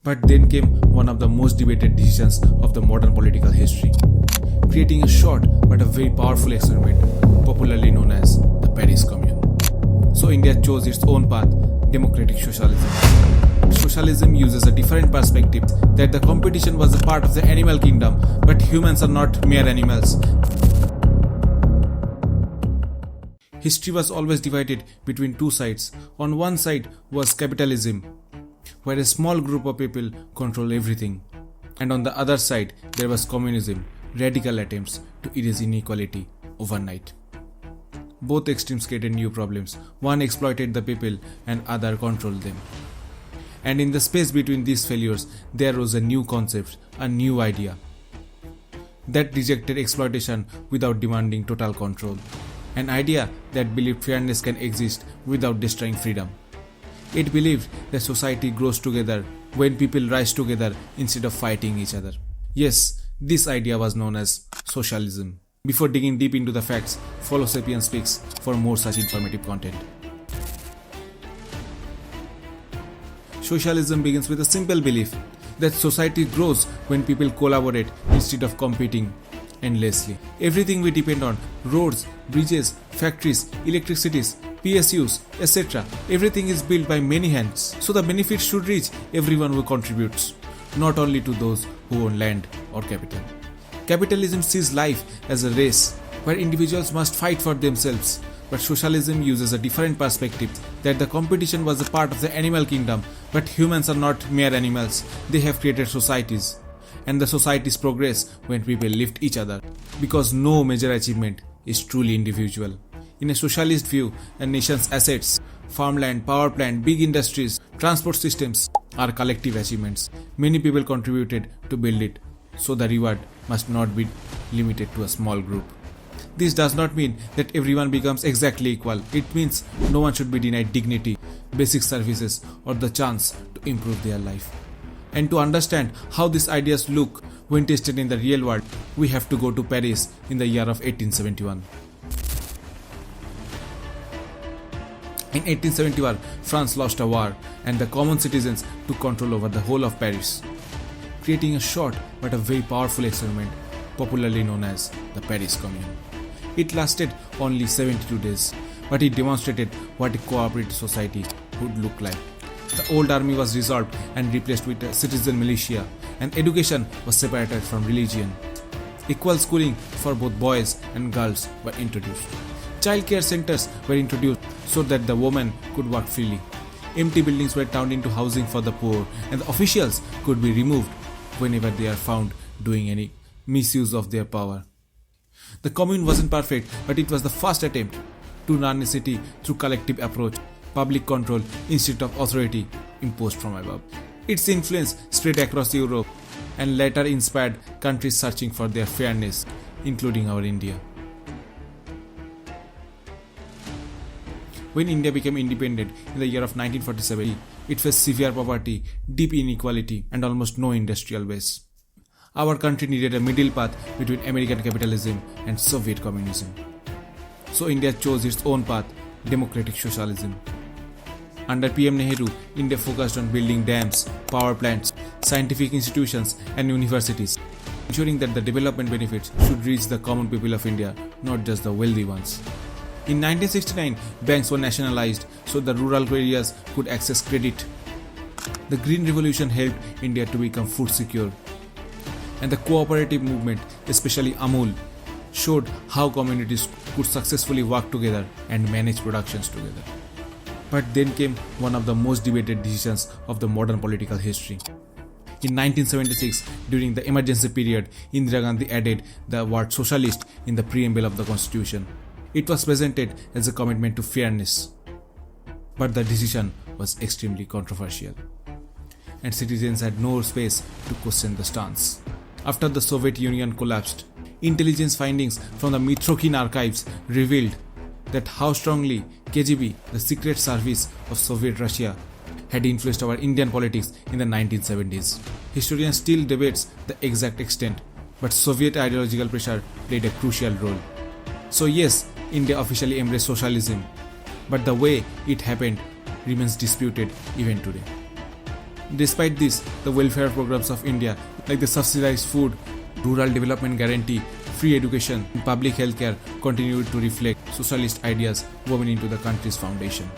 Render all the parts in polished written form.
But then came one of the most debated decisions of the modern political history, creating a short but a very powerful experiment, popularly known as the Paris Commune. So India chose its own path, democratic socialism. Socialism uses a different perspective that the competition was a part of the animal kingdom, but humans are not mere animals. History was always divided between two sides. On one side was capitalism, where a small group of people control everything. And on the other side, there was communism, radical attempts to erase inequality overnight. Both extremes created new problems. One exploited the people and other controlled them. And in the space between these failures, there rose a new concept, a new idea that rejected exploitation without demanding total control. An idea that believed fairness can exist without destroying freedom. It believed that society grows together when people rise together instead of fighting each other. Yes, this idea was known as socialism. Before digging deep into the facts, follow Sapiens Speaks for more such informative content. Socialism begins with a simple belief that society grows when people collaborate instead of competing endlessly. Everything we depend on, roads, bridges, factories, electricities, PSUs, etc. Everything is built by many hands, so the benefits should reach everyone who contributes, not only to those who own land or capital. Capitalism sees life as a race where individuals must fight for themselves, but socialism uses a different perspective that the competition was a part of the animal kingdom, but humans are not mere animals, they have created societies. And the societies progress when people lift each other, because no major achievement is truly individual. In a socialist view, a nation's assets, farmland, power plant, big industries, transport systems are collective achievements. Many people contributed to build it, so the reward must not be limited to a small group. This does not mean that everyone becomes exactly equal. It means no one should be denied dignity, basic services, or the chance to improve their life. And to understand how these ideas look when tested in the real world, we have to go to Paris in the year of 1871. In 1871, France lost a war and the common citizens took control over the whole of Paris, creating a short but a very powerful experiment, popularly known as the Paris Commune. It lasted only 72 days, but it demonstrated what a cooperative society would look like. The old army was dissolved and replaced with a citizen militia, and education was separated from religion. Equal schooling for both boys and girls were introduced. Child care centers were introduced so that the women could work freely. Empty buildings were turned into housing for the poor, and the officials could be removed whenever they are found doing any misuse of their power. The commune wasn't perfect, but it was the first attempt to run a city through collective approach, public control instead of authority imposed from above. Its influence spread across Europe and later inspired countries searching for their fairness, including our India. When India became independent in the year of 1947, it faced severe poverty, deep inequality, and almost no industrial base. Our country needed a middle path between American capitalism and Soviet communism. So India chose its own path, democratic socialism. Under PM Nehru, India focused on building dams, power plants, scientific institutions, and universities, ensuring that the development benefits should reach the common people of India, not just the wealthy ones. In 1969, banks were nationalized so the rural areas could access credit. The Green Revolution helped India to become food secure. And the cooperative movement, especially Amul, showed how communities could successfully work together and manage productions together. But then came one of the most debated decisions of the modern political history. In 1976, during the emergency period, Indira Gandhi added the word socialist in the preamble of the constitution. It was presented as a commitment to fairness. But the decision was extremely controversial, and citizens had no space to question the stance. After the Soviet Union collapsed, intelligence findings from the Mitrokhin archives revealed that how strongly KGB, the secret service of Soviet Russia, had influenced our Indian politics in the 1970s. Historians still debate the exact extent, but Soviet ideological pressure played a crucial role. So yes, India officially embraced socialism, but the way it happened remains disputed even today. Despite this, the welfare programs of India, like the subsidized food, rural development guarantee, free education, and public healthcare, continued to reflect socialist ideas woven into the country's foundation.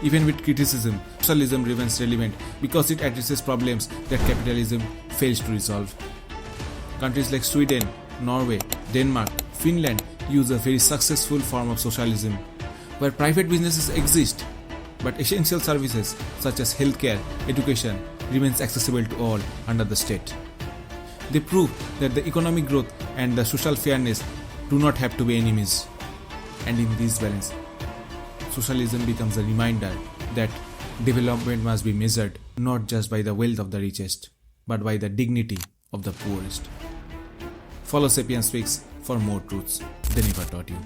Even with criticism, socialism remains relevant because it addresses problems that capitalism fails to resolve. Countries like Sweden, Norway, Denmark, Finland use a very successful form of socialism, where private businesses exist, but essential services such as healthcare, education remains accessible to all under the state. They prove that the economic growth and the social fairness do not have to be enemies. And in this balance, socialism becomes a reminder that development must be measured not just by the wealth of the richest, but by the dignity of the poorest. Follow Sapiens Speaks for more truths they never taught you.